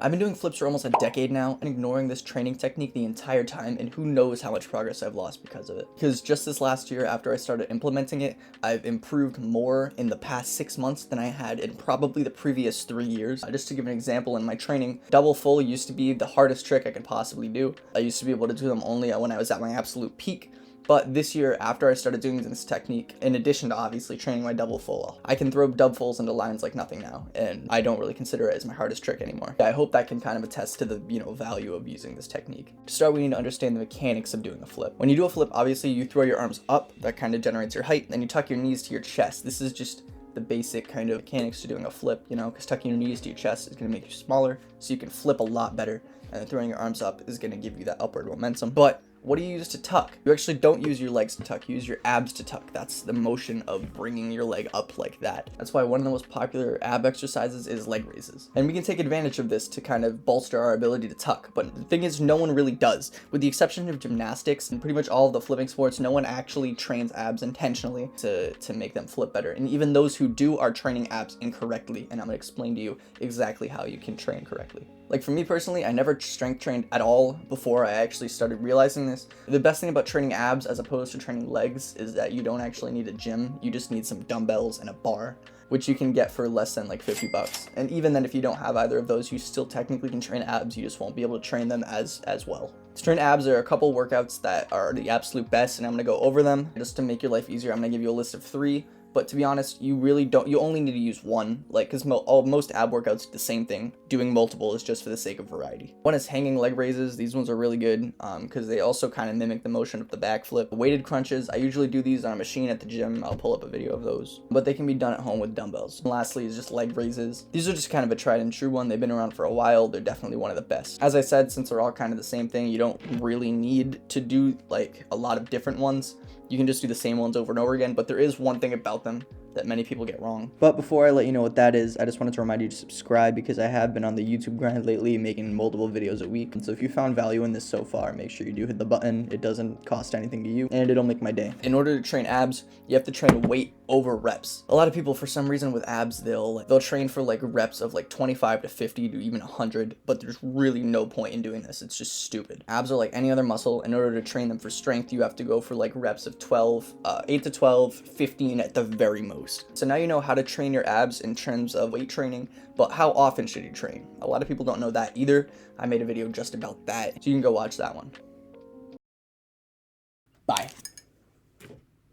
I've been doing flips for almost a decade now and ignoring this training technique the entire time, and who knows how much progress I've lost because of it. Because just this last year, after I started implementing it, I've improved more in the past 6 months than I had in probably the previous 3 years. Just to give an example, in my training, double full used to be the hardest trick I could possibly do. I used to be able to do them only when I was at my absolute peak. But this year, after I started doing this technique, in addition to obviously training my double full, I can throw dub fulls into lines like nothing now, and I don't really consider it as my hardest trick anymore. I hope that can kind of attest to the, value of using this technique. To start, we need to understand the mechanics of doing a flip. When you do a flip, obviously you throw your arms up, that kind of generates your height, then you tuck your knees to your chest. This is just the basic kind of mechanics to doing a flip, because tucking your knees to your chest is going to make you smaller, so you can flip a lot better, and then throwing your arms up is going to give you that upward momentum. But what do you use to tuck? You actually don't use your legs to tuck, you use your abs to tuck. That's the motion of bringing your leg up like that. That's why one of the most popular ab exercises is leg raises. And we can take advantage of this to kind of bolster our ability to tuck. But the thing is, no one really does. With the exception of gymnastics and pretty much all of the flipping sports, no one actually trains abs intentionally to make them flip better. And even those who do are training abs incorrectly. And I'm gonna explain to you exactly how you can train correctly. Like for me personally, I never strength trained at all before I actually started realizing this. The best thing about training abs as opposed to training legs is that you don't actually need a gym. You just need some dumbbells and a bar, which you can get for less than like $50. And even then, if you don't have either of those, you still technically can train abs. You just won't be able to train them as well. To train abs, there are a couple workouts that are the absolute best, and I'm gonna go over them. Just to make your life easier, I'm gonna give you a list of 3. But to be honest, you only need to use one, because most ab workouts do the same thing. Doing multiple is just for the sake of variety. One is hanging leg raises. These ones are really good because they also kind of mimic the motion of the backflip. Weighted crunches, I usually do these on a machine at the gym. I'll pull up a video of those, but they can be done at home with dumbbells. And lastly is just leg raises. These are just kind of a tried and true one. They've been around for a while. They're definitely one of the best. As I said, since they're all kind of the same thing, you don't really need to do like a lot of different ones. You can just do the same ones over and over again, but there is one thing about them that many people get wrong. But before I let you know what that is, I just wanted to remind you to subscribe, because I have been on the YouTube grind lately, making multiple videos a week. And so if you found value in this so far, make sure you do hit the button. It doesn't cost anything to you, and it'll make my day. In order to train abs, you have to train weight over reps. A lot of people, for some reason with abs, they'll train for like reps of like 25 to 50 to even 100, but there's really no point in doing this. It's just stupid. Abs are like any other muscle. In order to train them for strength, you have to go for like reps of 8 to 12, 15 at the very most. So now you know how to train your abs in terms of weight training, but how often should you train? A lot of people don't know that either. I made a video just about that, so you can go watch that one. Bye.